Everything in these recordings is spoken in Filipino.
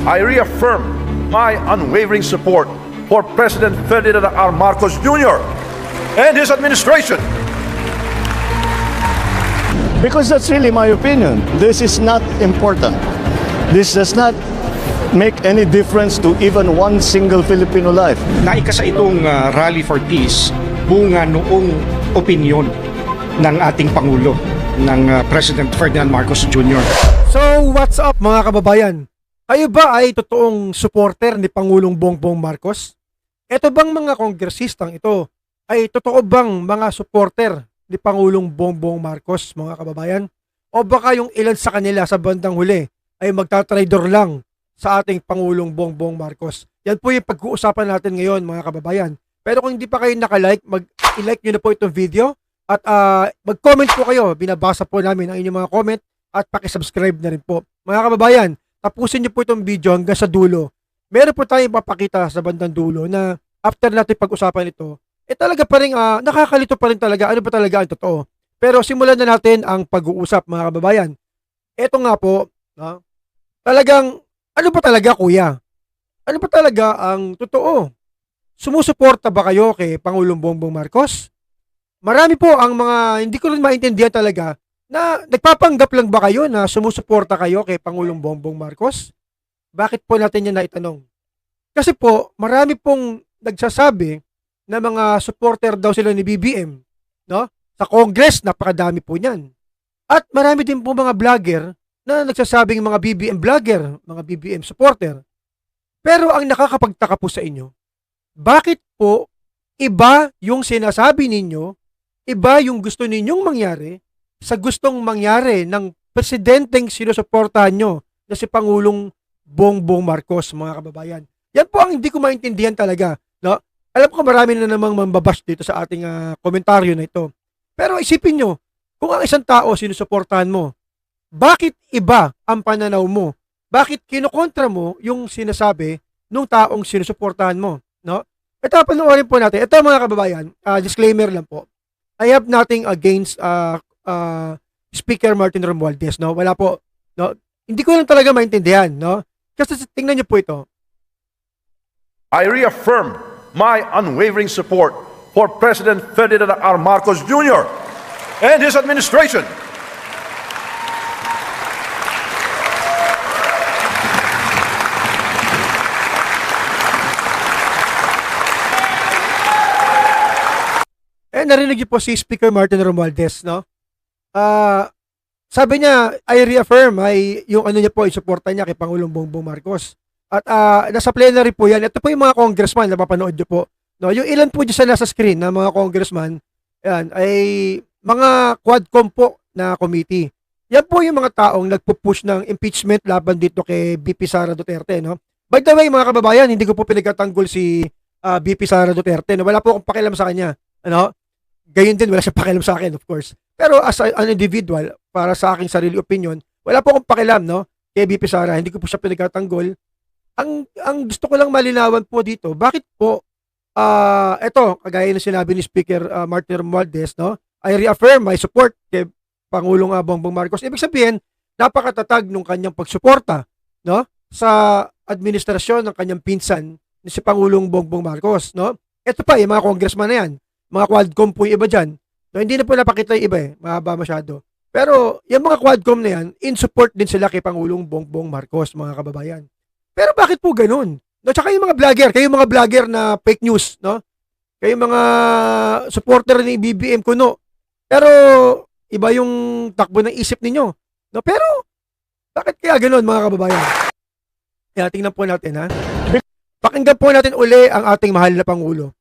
I reaffirm my unwavering support for President Ferdinand R. Marcos Jr. and his administration. Because that's really my opinion. This is not important. This does not make any difference to even one single Filipino life. Naikasa itong Rally for Peace bunga noong opinyon ng ating Pangulo, ng President Ferdinand Marcos Jr. So, what's up mga kababayan? Kayo ba ay totoong supporter ni Pangulong Bongbong Marcos? Ito bang mga kongresistang ito ay totoo bang mga supporter ni Pangulong Bongbong Marcos, mga kababayan? O baka yung ilan sa kanila sa bandang huli ay magtatraidor lang sa ating Pangulong Bongbong Marcos? Yan po yung pag-uusapan natin ngayon, mga kababayan. Pero kung hindi pa kayo nakalike, mag-like nyo na po itong video at mag-comment po kayo. Binabasa po namin ang inyong mga comment at pakisubscribe na rin po. Mga kababayan, tapusin nyo po itong video hanggang sa dulo. Meron po tayong papakita sa bandang dulo na after natin pag-usapan ito, talaga pa rin, nakakalito pa rin talaga, ano pa talaga ang totoo. Pero simulan na natin ang pag-uusap, mga kababayan. Ito nga po, talagang, ano pa talaga kuya? Ano pa talaga ang totoo? Sumusuporta ba kayo kay Pangulong Bongbong Marcos? Marami po ang mga, hindi ko rin maintindihan talaga, na nagpapanggap lang ba kayo na sumusuporta kayo kay Pangulong Bongbong Marcos? Bakit po natin yan naitanong? Kasi po, marami pong nagsasabi na mga supporter daw sila ni BBM, no? Sa Congress, napakadami po niyan. At marami din po mga vlogger na nagsasabing mga BBM vlogger, mga BBM supporter. Pero ang nakakapagtaka po sa inyo, bakit po iba yung sinasabi ninyo, iba yung gusto ninyong mangyari sa gustong mangyari ng presidenteng sinusuportahan nyo na si Pangulong Bongbong Marcos, mga kababayan. Yan po ang hindi ko maintindihan talaga, no? Alam ko marami na namang mambabash dito sa ating komentaryo na ito. Pero isipin nyo, kung ang isang tao sinusuportahan mo, bakit iba ang pananaw mo? Bakit kinukontra mo yung sinasabi nung taong sinusuportahan mo, no? Ito, panoorin po natin. Ito mga kababayan, disclaimer lang po. I have nothing against Speaker Martin Romualdez, no? Wala po, no? Hindi ko lang talaga maintindihan, no? Kasi tingnan niyo po ito. I reaffirm my unwavering support for President Ferdinand R. Marcos Jr. and his administration. Narinig niyo po si Speaker Martin Romualdez, no? Sabi niya, I reaffirm, yung ano niya po, isuporta niya kay Pangulong Bongbong Marcos. At nasa plenary po yan. Ito po yung mga congressman na mapanood niyo po. No? Yung ilan po dyan sa nasa screen na mga congressman, yan, ay mga quadcom po na committee. Yan po yung mga taong nagpo-push ng impeachment laban dito kay BP Sara Duterte. No? By the way, mga kababayan, hindi ko po pinagtatanggol si BP Sara Duterte. No? Wala po akong pakialam sa kanya. Ano? Gayon din, wala siya pakialam sa akin, of course. Pero as an individual, para sa aking sarili opinion, wala po akong pakialam, no? Kay BP Sara, hindi ko po siya pinagtatanggol. Ang gusto ko lang malinawan po dito, bakit po, eto, kagaya ng sinabi ni Speaker Martin Romualdez, no? I reaffirm my support kay Pangulong Bongbong Marcos. Ibig sabihin, napakatatag nung kanyang pagsuporta, no? Sa administrasyon ng kanyang pinsan, ni si Pangulong Bongbong Marcos, no? Ito pa, yung mga congressman na yan, mga quadcom po yung iba dyan. No, hindi na po napakita yung iba mahaba masyado. Pero yung mga quadcom na yan, in support din sila kay Pangulong Bongbong Marcos, mga kababayan. Pero bakit po ganun? No, tsaka yung mga vlogger, kayo mga vlogger na fake news, no? Kayo mga supporter ni BBM kuno. Pero iba yung takbo ng isip ninyo. No, pero bakit kaya ganun, mga kababayan? Kaya tingnan po natin, ha? Pakinggan po natin uli ang ating mahal na Pangulo.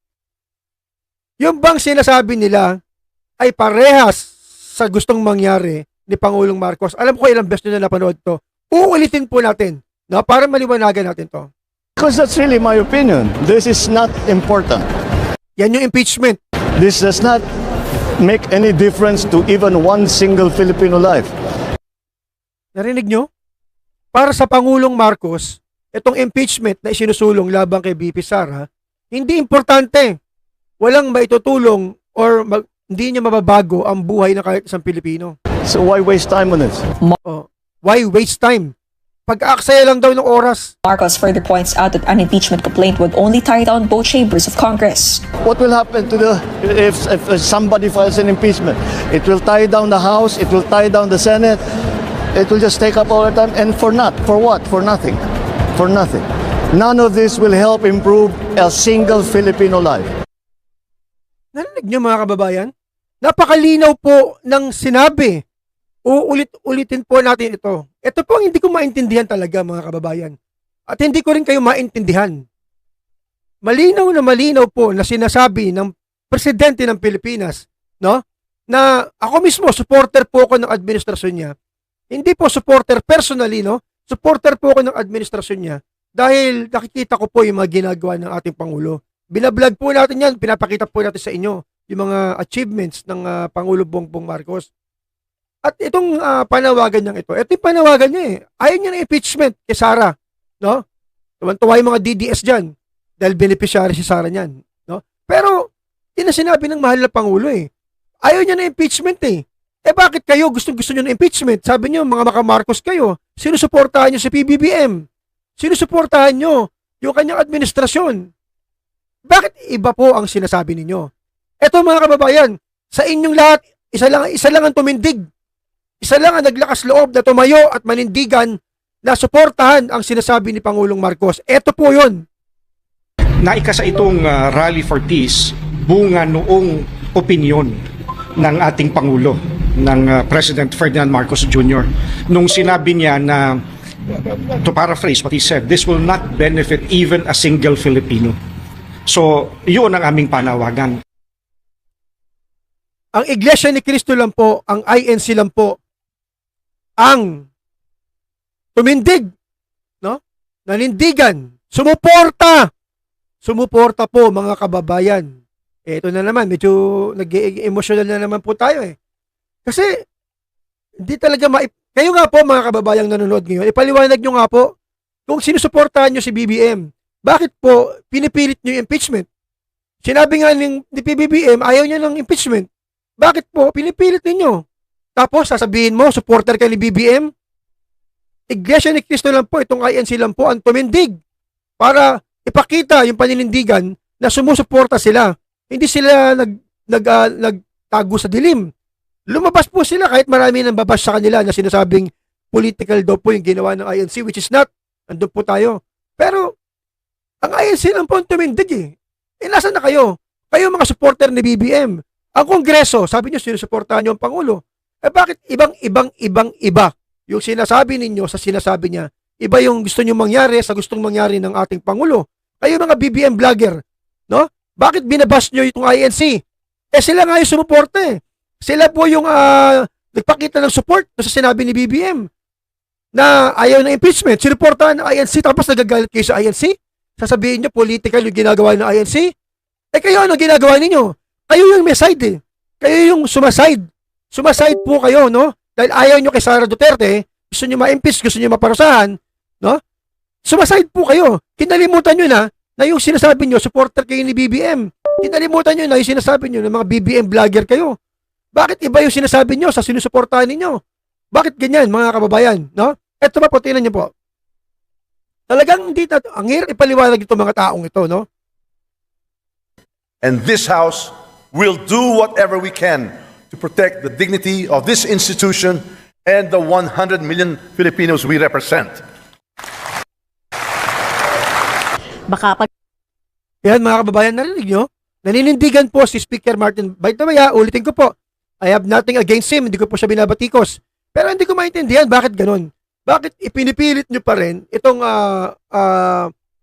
Yung bang sinasabi nila ay parehas sa gustong mangyari ni Pangulong Marcos. Alam ko ilang beses nyo na napanood to. Uulitin po natin, no, para maliwanagan natin to. Because that's really my opinion. This is not important. Yan yung impeachment. This does not make any difference to even one single Filipino life. Narinig nyo? Para sa Pangulong Marcos, itong impeachment na isinusulong laban kay BP Sara, hindi importante. Walang maitutulong or hindi niya mababago ang buhay ng kahit isang Pilipino. So why waste time on this? Why waste time? pag-aaksaya lang daw ng oras. Marcos further points out that an impeachment complaint would only tie down both chambers of Congress. What will happen to if somebody files an impeachment? It will tie down the House, it will tie down the Senate, it will just take up all the time, and for what? For nothing. For nothing. None of this will help improve a single Filipino life. Narinig niyo mga kababayan? Napakalinaw po ng sinabi. Uulit-ulitin po natin ito. Ito po ang hindi ko maintindihan talaga mga kababayan. At hindi ko rin kayo maintindihan. Malinaw po na sinasabi ng presidente ng Pilipinas, no? Na ako mismo, supporter po ako ng administrasyon niya. Hindi po supporter personally, no? Supporter po ako ng administrasyon niya dahil nakikita ko po yung mga ginagawa ng ating Pangulo. Binablog po natin yan, pinapakita po natin sa inyo yung mga achievements ng Pangulo Bongbong Marcos. At itong panawagan niya ito yung panawagan niya eh. Ayaw niya ng impeachment kay Sara, no? Tuwan-tuwa yung mga DDS dyan dahil beneficiary si Sara niyan, no? Pero, yun ang sinabi ng mahal na Pangulo eh. Ayaw niya ng impeachment eh. Eh bakit kayo gusto niyo ng impeachment? Sabi niyo, mga maka-Marcos kayo. Sinusuportahan niyo si PBBM. Sinusuportahan niyo yung kanyang administrasyon. Bakit iba po ang sinasabi ninyo? Eto mga kababayan, sa inyong lahat, isa lang ang tumindig. Isa lang ang naglakas loob na tumayo at manindigan na suportahan ang sinasabi ni Pangulong Marcos. Eto po yun. Naikasa itong Rally for Peace, bunga noong opinyon ng ating Pangulo, ng President Ferdinand Marcos Jr. Nung sinabi niya na, to paraphrase what he said, this will not benefit even a single Filipino. So, yun ang aming panawagan. Ang Iglesia ni Cristo lang po, ang INC lang po, ang tumindig, no? Nanindigan, sumuporta po mga kababayan. Ito na naman, medyo nag-emotional na naman po tayo eh. Kasi, hindi talaga kayo nga po mga kababayang nanonood ngayon, ipaliwanag nyo nga po, kung sinusuportahan nyo si BBM, bakit po pinipilit nyo yung impeachment? Sinabi nga ni PBBM, ayaw niya ng impeachment. Bakit po pinipilit ninyo? Tapos sasabihin mo, supporter ka ni BBM? Iglesia ni Cristo lang po, itong INC lang po ang tumindig para ipakita yung paninindigan na sumusuporta sila. Hindi sila nagtago sa dilim. Lumabas po sila kahit marami nang babas sa kanila na sinasabing political daw po yung ginawa ng INC, which is not. Andun po tayo. Pero ang INC lang po ang tumindig eh. Eh nasan na kayo? Kayo mga supporter ni BBM. Ang Kongreso, sabi niyo sinusuportahan niyo ang Pangulo. Eh bakit ibang-iba yung sinasabi ninyo sa sinasabi niya? Iba yung gusto niyo mangyari sa gustong mangyari ng ating Pangulo. Kayo mga BBM vlogger, no? Bakit binabash niyo itong INC? Eh sila nga yung sumuporta eh. Sila po yung nagpakita ng support sa sinabi ni BBM na ayaw ng impeachment. Sinuportahan ng INC tapos nagagalit kayo sa INC? Sasabihin niyo political yung ginagawa ng INC? Eh kayo ano ginagawa ninyo? Kayo yung may side eh. Kayo yung sumaside. Sumaside po kayo, no? Dahil ayaw nyo kay Sara Duterte, gusto nyo ma-impeach, gusto nyo maparusahan, no? Sumaside po kayo. Kinalimutan nyo na yung sinasabi nyo, supporter kayo ni BBM. Kinalimutan nyo na yung sinasabi nyo ng mga BBM vlogger kayo. Bakit iba yung sinasabi nyo sa sinusuportahan ninyo? Bakit ganyan, mga kababayan, no? Eto pa po, tingnan nyo po. Talagang hindi na, ang hirap ipaliwanag itong mga taong ito, no? And this House will do whatever we can to protect the dignity of this institution and the 100 million Filipinos we represent. Baka pag Yan mga kababayan, narinig nyo? Naninindigan po si Speaker Martin. By the way, ulitin ko po, I have nothing against him, hindi ko po siya binabatikos. Pero hindi ko maintindihan bakit ganun. Bakit ipinipilit nyo pa rin itong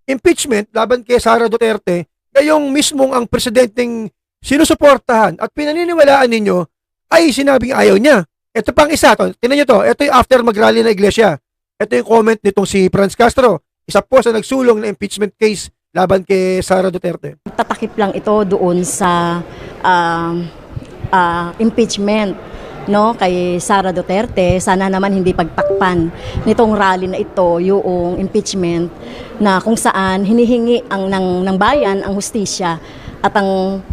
impeachment laban kay Sara Duterte, kayong mismong ang presidenteng sinusuportahan at pinaniniwalaan ninyo ay sinabing ayaw niya. Ito pang isa, tingnan nyo to, ito yung after mag-rally na iglesia. Ito yung comment nitong si Franz Castro, isa po sa nagsulong na impeachment case laban kay Sara Duterte. tatakip lang ito doon sa impeachment, no, kay Sara Duterte, sana naman hindi pagtakpan nitong rally na ito yung impeachment na kung saan hinihingi ng bayan ang hustisya at ang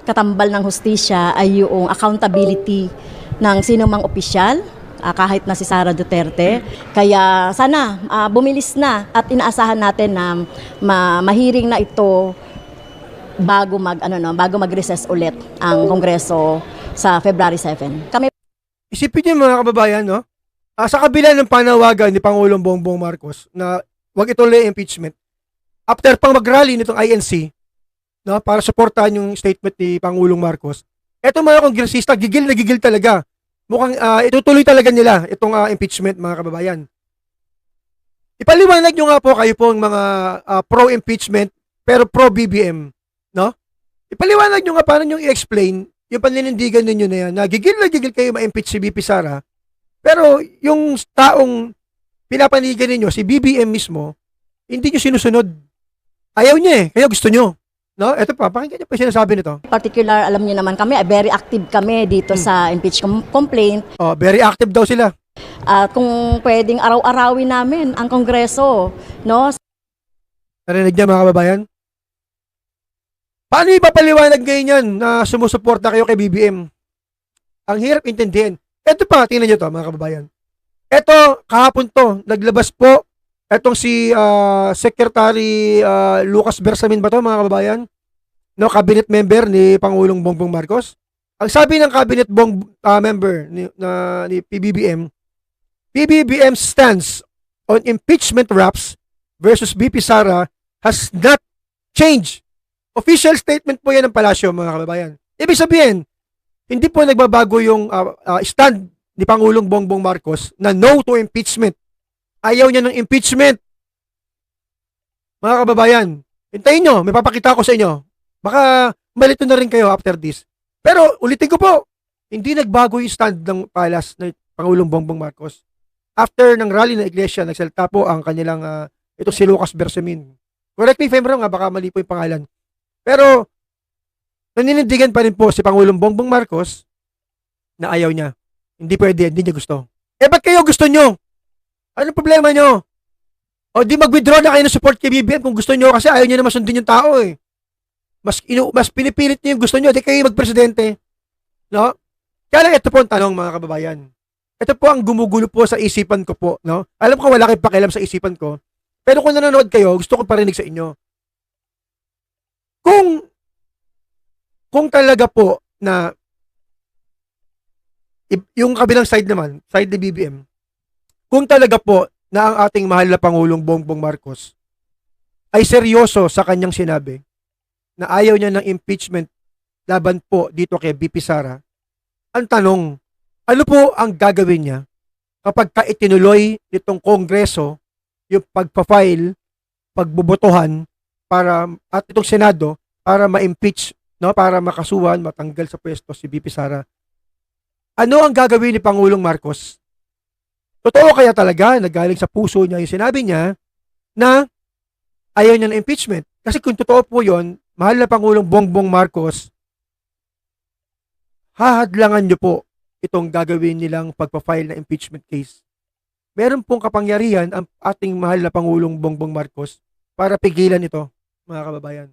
katambal ng hustisya ay yung accountability ng sino mang opisyal kahit na si Sara Duterte. Kaya sana bumilis na at inaasahan natin na mahiring na ito bago mag-recess ulit ang Kongreso sa February 7. Kami Isipin niyo mga kababayan, no? Sa kabila ng panawagan ni Pangulong Bongbong Marcos na wag ituloy ang impeachment, after pang mag-rally nitong INC, no, para suportahan yung statement ni Pangulong Marcos, eto mga kongresista, gigil na gigil talaga. Mukhang itutuloy talaga nila itong impeachment, mga kababayan. Ipaliwanag nyo nga po kayo pong mga pro-impeachment pero pro-BBM, no? Ipaliwanag nyo nga paano nyo i-explain yung paninindigan ninyo na yan, na gigil kayo ma-impeach si BP Sara, pero yung taong pinapanigan ninyo, si BBM mismo, hindi nyo sinusunod. Ayaw niya eh, kaya gusto nyo. No? Ito pa, pakinggan niyo pa sinasabi nito. particular, alam niyo naman kami, very active kami dito sa impeachment complaint. Oh, very active daw sila. At kung pwedeng araw-arawin namin ang Kongreso, no? Narinig niya mga kababayan? Paano ipapaliwanag ngayon yan na sumusuporta kayo kay BBM? Ang hirap intindihin. Ito pa, tingnan nyo to mga kababayan. Ito, kahapon to, naglabas po, etong si Secretary Lucas Bersamin ba to mga kababayan? No, cabinet member ni Pangulong Bongbong Marcos. Ang sabi ng cabinet member ni PBBM, PBBM stance on impeachment raps versus BP Sara has not changed. Official statement po yan ng palasyo, mga kababayan. Ibig sabihin, hindi po nagbabago yung stand ni Pangulong Bongbong Marcos na no to impeachment. Ayaw niya ng impeachment. Mga kababayan, hintayin nyo, may papakita ko sa inyo. Baka malito na rin kayo after this. Pero ulitin ko po, hindi nagbago yung stand ng palas ng Pangulong Bongbong Marcos. After ng rally ng iglesia, nagsalita po ang kanilang, ito si Lucas Bersamin. Correct me if I'm wrong, baka mali po yung pangalan. Pero, naninindigan pa rin po si Pangulong Bongbong Marcos na ayaw niya. Hindi pwede, hindi niya gusto. Eh, ba't kayo gusto nyo? Ano problema nyo? O di mag-withdraw na kayo ng support kay BBM kung gusto nyo kasi ayaw nyo na masundin yung tao eh. Mas pinipilit nyo yung gusto nyo, di kayo magpresidente. No? Kaya lang ito po ang tanong mga kababayan. Ito po ang gumugulo po sa isipan ko po. No? Alam ko wala kayong pakialam sa isipan ko. Pero kung nanonood kayo, gusto ko parinig sa inyo. Kung talaga po na yung kabilang side naman, side ni BBM, kung talaga po na ang ating mahal na Pangulong Bongbong Marcos ay seryoso sa kanyang sinabi na ayaw niya ng impeachment laban po dito kay BP Sara, ang tanong, ano po ang gagawin niya kapag itinuloy nitong Kongreso yung pagpa-file, pagbubotohan at itong Senado para ma-impeach, no, para makasuhan, matanggal sa pwesto si BP Sara. Ano ang gagawin ni Pangulong Marcos? Totoo kaya talaga nagaling sa puso niya yung sinabi niya na ayaw niya ng impeachment? Kasi kung totoo po yun, mahal na Pangulong Bongbong Marcos, hahadlangan niyo po itong gagawin nilang pagpa-file na impeachment case. Meron pong kapangyarihan ang ating mahal na Pangulong Bongbong Marcos para pigilan ito, mga kababayan.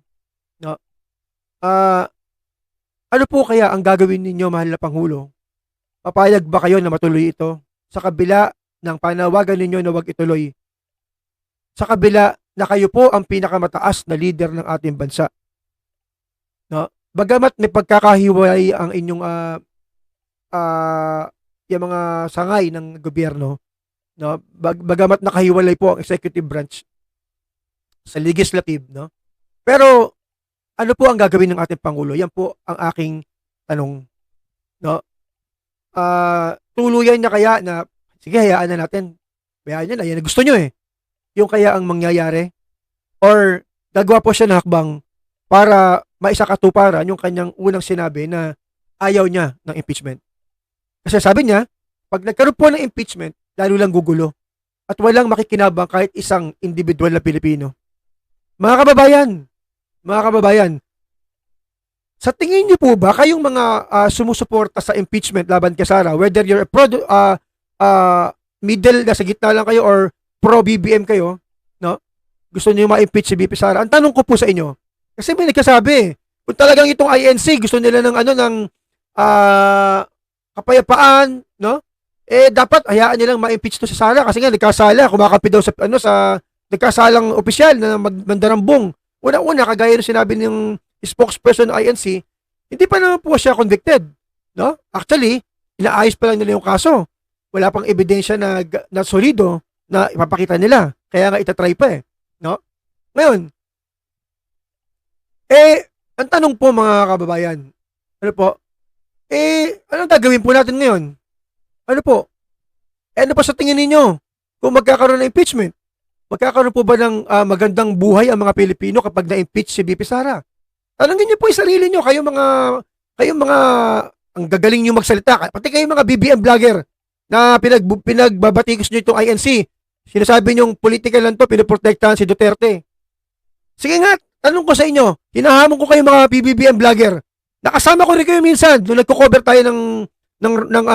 No? Ano po kaya ang gagawin ninyo, mahal na Pangulo? Papayag ba kayo na matuloy ito? Sa kabila ng panawagan ninyo na wag ituloy. Sa kabila na kayo po ang pinakamataas na leader ng ating bansa. No? Bagamat may pagkakahiwalay ang inyong yung mga sangay ng gobyerno, no? Bagamat nakahiwalay po ang executive branch sa legislative, no? Pero ano po ang gagawin ng ating Pangulo? Yan po ang aking tanong, no? Tuluyan niya kaya na sige, hayaan na natin. Hayaan niya na, yan gusto niyo eh. Yung kaya ang mangyayari? Or gagawa po siya ng hakbang para maisakatuparan yung kanyang unang sinabi na ayaw niya ng impeachment. Kasi sabi niya, pag nagkaroon po ng impeachment, lalo lang gugulo. At walang makikinabang kahit isang individual na Pilipino. Mga kababayan, sa tingin niyo po ba, kayong mga sumusuporta sa impeachment laban kay Sara, whether you're middle, nasa gitna lang kayo, or pro-BBM kayo, no? Gusto niyo ma-impeach si BP Sara? Ang tanong ko po sa inyo, kasi may nagkasabi, kung talagang itong INC, gusto nila ng kapayapaan, no? dapat hayaan nilang ma-impeach to si Sara kasi nga nagkasala, kumakapi daw sa nagkasalang opisyal na mandarambong. Una-una, kagaya ng sinabi ng spokesperson ng INC, hindi pa naman po siya convicted. No? Actually, inaayos pa lang nila yung kaso. Wala pang ebidensya na solido na ipapakita nila. Kaya nga itatry pa No? Ngayon, ang tanong po mga kababayan, ano po, anong gagawin po natin ngayon? Ano po? Ano pa sa tingin ninyo? Kung magkakaroon ng impeachment, magkakaroon po ba ng magandang buhay ang mga Pilipino kapag na-impeach si BP Sara? Tanungin niyo po yung sarili niyo, kayong mga ang gagaling niyo magsalita, pati kayong mga BBM vlogger na pinagbabatikos niyo itong INC. Sinasabi niyong political lang to, pinoprotektahan si Duterte. Sige nga, tanong ko sa inyo, hinahamon ko kayo mga BBM vlogger. Nakasama ko rin kayo minsan nung nagko-cover tayo ng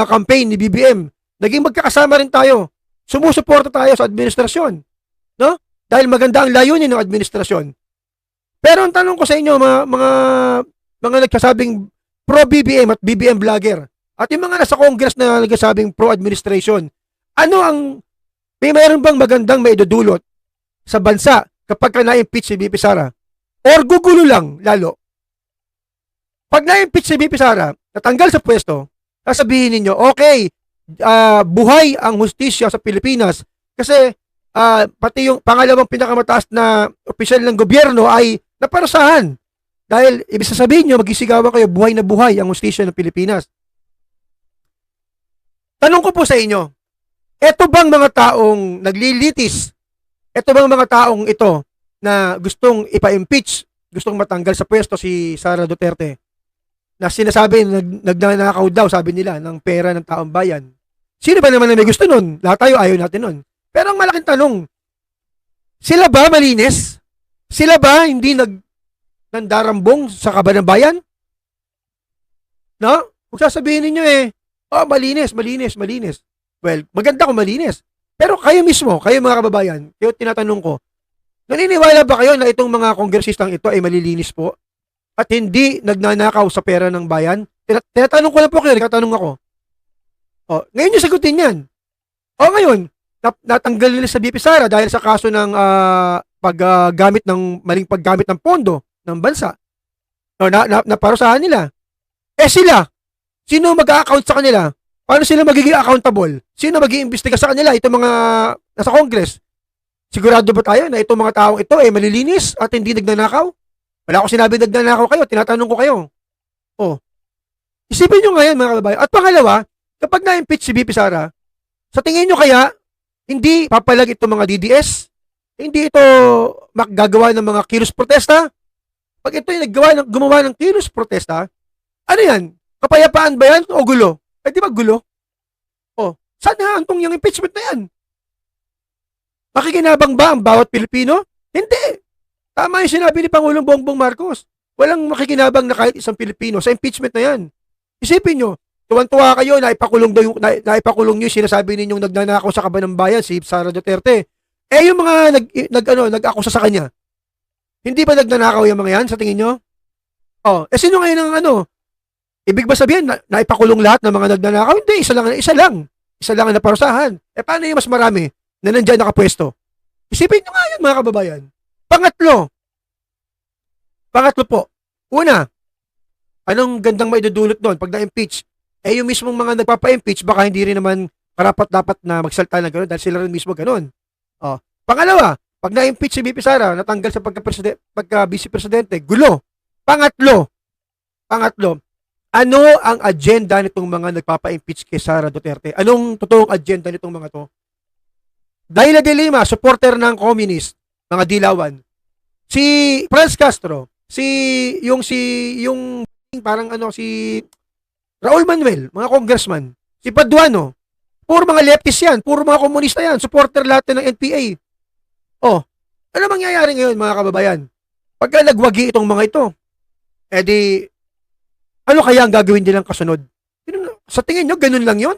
campaign ni BBM. Naging magkakasama rin tayo. Sumusuporta tayo sa administrasyon. No? Dahil maganda ang layunin ng administrasyon. Pero ang tanong ko sa inyo, mga nagsasabing pro-BBM at BBM vlogger, at yung mga nasa Congress na nagsasabing pro-administration, may mayroon bang magandang maidudulot sa bansa kapag ka na-impeach si BP Sara? Or gugulo lang, lalo? Pag na-impeach si BP Sara, natanggal sa pwesto, sasabihin ninyo, okay, buhay ang hustisya sa Pilipinas kasi pati yung pangalawang pinakamataas na opisyal ng gobyerno ay naparusahan. Dahil ibig sasabihin nyo, magisigawan kayo, buhay na buhay ang hustisya ng Pilipinas. Tanong ko po sa inyo, eto bang mga taong naglilitis, eto bang mga taong ito na gustong ipa-impeach, gustong matanggal sa pwesto si Sara Duterte, na sinasabi, nagnanakaw daw, sabi nila, ng pera ng taong bayan. Sino ba naman na may gusto nun? Lahat tayo ayaw natin nun. Pero ang malaking tanong, sila ba malinis? Sila ba hindi nandarambong sa kaban ng bayan? No? Kung sasabihin ninyo malinis. Well, maganda kung malinis. Pero kayo mismo, kayo mga kababayan, kayo tinatanong ko, naniniwala ba kayo na itong mga kongresistang ito ay malilinis po? At hindi nagnanakaw sa pera ng bayan? Tinatanong ko lang po kayo, nagtatanong ako. Ngayon yung sagutin yan. Ngayon, natanggal nila sa BP Sara dahil sa kaso ng maling paggamit ng pondo ng bansa. Naparusahan nila. Sila, sino mag-a-account sa kanila? Paano sila magiging accountable? Sino mag-iimbestiga sa kanila? Itong mga nasa Congress. Sigurado ba tayo na itong mga taong ito ay malilinis at hindi nagnanakaw? Wala akong sinabi nagnanakaw kayo. Tinatanong ko kayo. Isipin nyo ngayon mga kababayan. At pangalawa, kapag na-impeach si BP Sara, sa tingin nyo kaya, hindi papalag itong mga DDS? Hindi ito gagawa ng mga kilos protesta? Pag ito ay gumawa ng kilos protesta, ano yan? Kapayapaan ba yan o gulo? Di ba gulo? Saan hantong yung impeachment na yan? Makikinabang ba ang bawat Pilipino? Hindi. Tama yung sinabi ni Pangulong Bongbong Marcos. Walang makikinabang na kahit isang Pilipino sa impeachment na yan. Isipin nyo, tuwan-tuwa kayo na ipakulong nyo yung sinasabi ninyong nagnanakaw sa kaban ng bayan, si Sara Duterte. Yung mga nag-akusa sa kanya, hindi ba nagnanakaw yung mga yan sa tingin nyo? Sino ngayon ang ibig ba sabihin na ipakulong lahat ng mga nagnanakaw? Hindi, isa lang ang naparusahan. Paano yung mas marami na nandiyan nakapwesto? Isipin nyo nga yun mga kababayan. Pangatlo po. Una, anong gandang maidudulot doon pag na-impeach? Yung mismong mga nagpapa-impeach, baka hindi rin naman karapat-dapat na magsalta ng gano'n dahil sila rin mismo gano'n. Pangalawa, pag na-impeach si BP Sara, natanggal sa pagka-vice presidente, gulo. Pangatlo, ano ang agenda nitong mga nagpapa-impeach kay Sara Duterte? Anong totoong agenda nitong mga to? Dahil Dilima, supporter ng communist, mga dilawan. Si Franz Castro, yung Raul Manuel, mga congressman, si Paduano, puro mga leftist yan, puro mga komunista yan, supporter lahat ng NPA. Ano mangyayari ngayon mga kababayan? Pagka nagwagi itong mga ito, ano kaya ang gagawin nilang kasunod? Sa tingin nyo, ganun lang yon?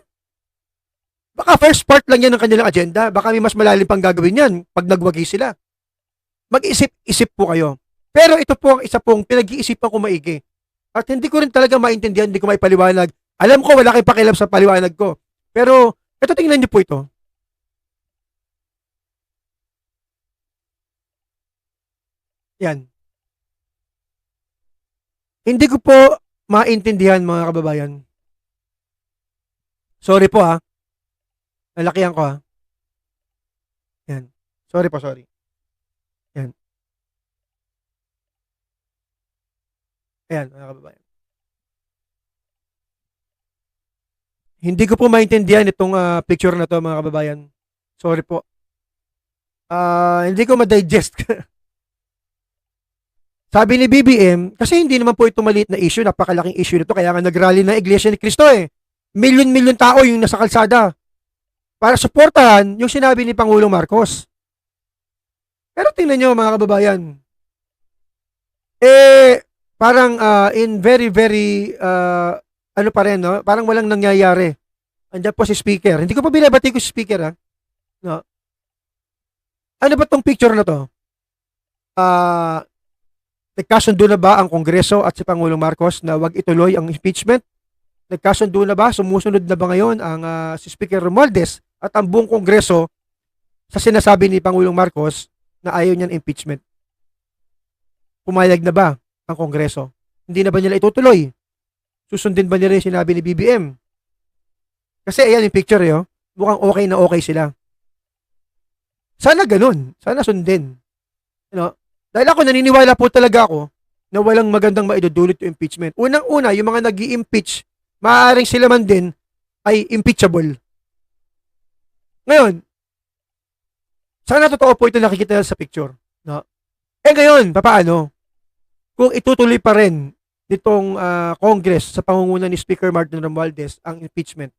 Baka first part lang yan ng kanilang agenda. Baka may mas malalim pang gagawin yan pag nagwagi sila. Mag-isip-isip po kayo. Pero ito po ang isa pong pinag-iisipan ko maigi. At hindi ko rin talaga maintindihan, hindi ko maipaliwanag. Alam ko, wala kayong pakialam sa paliwanag ko. Pero Ito, tingnan niyo po ito. Yan. Hindi ko po maintindihan, mga kababayan. Sorry po ha. Nalakihan ko ha. Yan. Sorry po, sorry. Yan. Ayan, mga kababayan. Hindi ko po maintindihan itong picture na to, mga kababayan. Sorry po. Hindi ko ma-digest. Sabi ni BBM, kasi hindi naman po ito maliit na issue, napakalaking issue nito, kaya nga nagrally na Iglesia ni Cristo eh. Milyon-milyon tao yung nasa kalsada para suportahan yung sinabi ni Pangulong Marcos. Pero tingnan nyo, mga kababayan, parang in very, very, ano pa rin, no? Parang walang nangyayari. Andiyan po si speaker. Hindi ko pa binabati ko si speaker, ha? No? Ano ba tong picture na to? Nagkasundo na ba ang Kongreso at si Pangulong Marcos na wag ituloy ang impeachment? Nagkasundo na ba? Sumusunod na ba ngayon ang si Speaker Romualdez at ang buong Kongreso sa sinasabi ni Pangulong Marcos na ayaw niyan impeachment? Pumayag na ba ang Kongreso? Hindi na ba nila itutuloy? Susundin ba nila yung sinabi ni BBM? Kasi ayan yung picture eh, oh. Mukhang okay na okay sila. Sana ganun. Sana sundin. You know? Dahil ako naniniwala po talaga ako na walang magandang maidudulot yung impeachment. Unang-una, yung mga nag-i-impeach, maaaring sila man din ay impeachable. Ngayon, sana totoo po ito nakikita sa picture. No? Ngayon, papaano? Kung itutuloy pa rin nitong Congress sa pangunguna ni Speaker Martin Romualdez ang impeachment,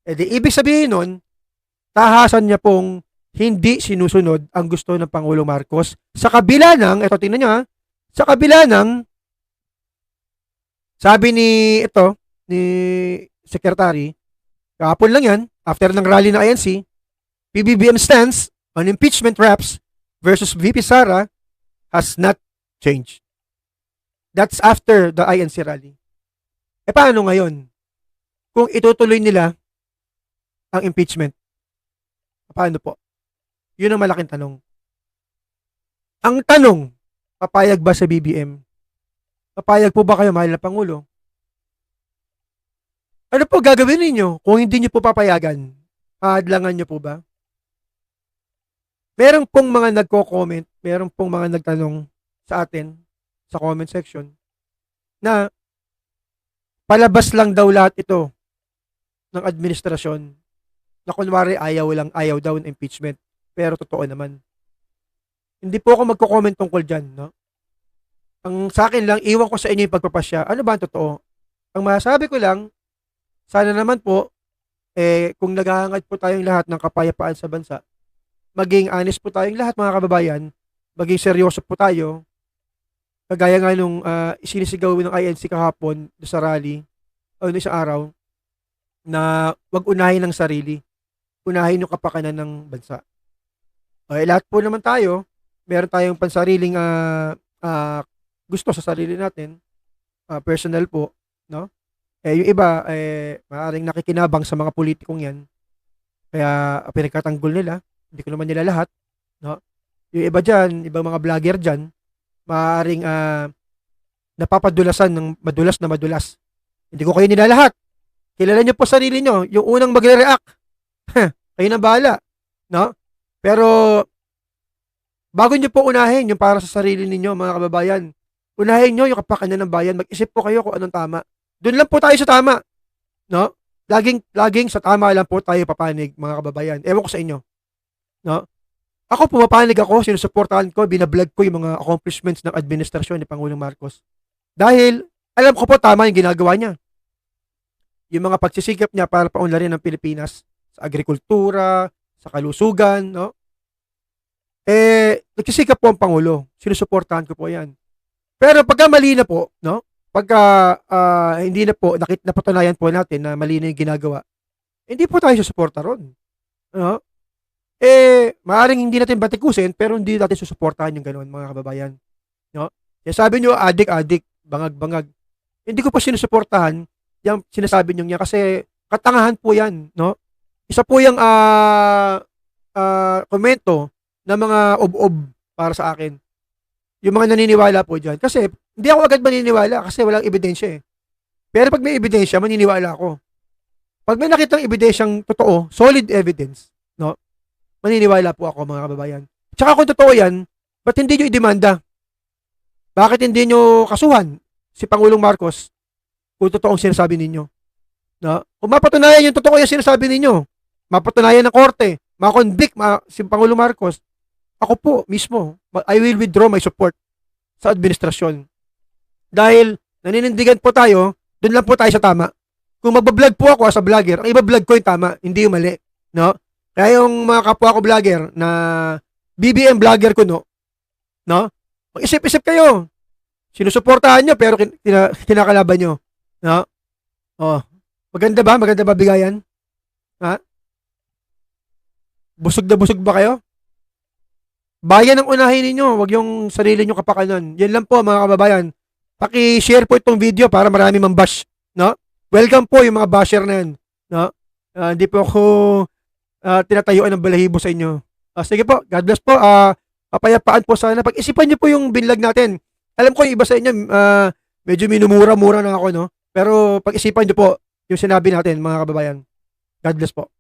di ibig sabihin nun, tahasan niya pong hindi sinusunod ang gusto ng Pangulong Marcos sa kabila ng, ito tingnan nyo ha, sa kabila ng, sabi ni Secretary, kahapon lang yan, after ng rally ng INC, PBBM stance on impeachment wraps versus VP Sara has not changed. That's after the INC rally. Paano ngayon? Kung itutuloy nila ang impeachment, paano po? Yun ang malaking tanong. Ang tanong, papayag ba sa BBM? Papayag po ba kayo, mahal na Pangulo? Ano po gagawin ninyo kung hindi nyo po papayagan? Haadlangan nyo po ba? Meron pong mga nagko-comment, meron pong mga nagtanong sa atin, sa comment section, na palabas lang daw lahat ito ng administrasyon na kunwari ayaw daw ng impeachment. Pero totoo naman. Hindi po ako magko-comment tungkol dyan, no? Ang sa akin lang, iwan ko sa inyo yung pagpapasya. Ano ba ang totoo? Ang masasabi ko lang, sana naman po, kung naghahangad po tayong lahat ng kapayapaan sa bansa, maging honest po tayong lahat, mga kababayan, maging seryoso po tayo, kagaya nga nung sinisigaw ng INC kahapon sa rally, o isang araw, na wag unahin ng sarili, unahin yung kapakanan ng bansa. Lahat po naman tayo, meron tayong pansariling gusto sa sarili natin, personal po, no? Yung iba, maaaring nakikinabang sa mga politikong yan, kaya pinagkatanggol nila, hindi ko naman nila lahat, no? Yung iba dyan, ibang mga vlogger dyan, maaaring napapadulasan ng madulas na madulas. Hindi ko kayo nila lahat. Kilala nyo po sarili nyo, yung unang magre-react, kayo na bahala, no? Pero, bago nyo po unahin yung para sa sarili ninyo, mga kababayan, unahin nyo yung kapakanan ng bayan, mag-isip po kayo kung anong tama. Doon lang po tayo sa tama, no? Laging sa tama lang po tayo papanig, mga kababayan. Ewan ko sa inyo, no? Ako, pumapanig ako, sinusuportahan ko, binablog ko yung mga accomplishments ng administrasyon ni Pangulong Marcos. Dahil, alam ko po tama yung ginagawa niya. Yung mga pagsisikap niya para paunlarin ng Pilipinas sa agrikultura, sa kalusugan, no? Nagsisikap po ang Pangulo. Sinusuportahan ko po yan. Pero pagka mali na po, no? Pagka hindi na po, napatunayan po natin na mali na yung ginagawa, hindi po tayo susuporta ron. No? Maaaring hindi natin batikusin, pero hindi natin susuportahan yung ganoon, mga kababayan. No? Kaya sabi nyo, adik, bangag. Hindi ko po sinusuportahan yung sinasabi nyo niya kasi katangahan po yan, no? Isa po yung komento ng mga ob-ob para sa akin. Yung mga naniniwala po dyan. Kasi hindi ako agad maniniwala kasi walang ebidensya eh. Pero pag may ebidensya, maniniwala ako. Pag may nakitang ebidensyang totoo, solid evidence, no? Maniniwala po ako, mga kababayan. Tsaka kung totoo yan, ba't hindi nyo idemanda? Bakit hindi nyo kasuhan si Pangulong Marcos kung totoong sinasabi ninyo? No? Kung mapatunayan yung totoo yung sinasabi ninyo, mapatunayan ng korte, makonvict si Pangulong Marcos, ako po mismo, I will withdraw my support sa administrasyon. Dahil naninindigan po tayo, doon lang po tayo sa tama. Kung magbablog po ako as a vlogger, ang iba-vlog ko yung tama, hindi yung mali. No? Kaya yung mga kapwa ko vlogger na BBM vlogger ko, no? Mag-isip-isip kayo. Sinusuportahan nyo pero kinakalaban nyo. No? Oh. Maganda ba? Maganda ba bigayan? Ha? Busog na busog ba kayo? Bayan ang unahin ninyo, wag yung sarili nyo kapakanan. Yan lang po mga kababayan. Paki-share po itong video para marami mambash, no? Welcome po yung mga basher na yan, no? Hindi po ako tinatayuan ng balahibo sa inyo. Sige po, God bless po. Kapayapaan po sana. Pag-isipan niyo po yung binlag natin. Alam ko yung iba sa inyo, medyo minumura-mura na ako, no? Pero pag-isipan niyo po yung sinabi natin, mga kababayan. God bless po.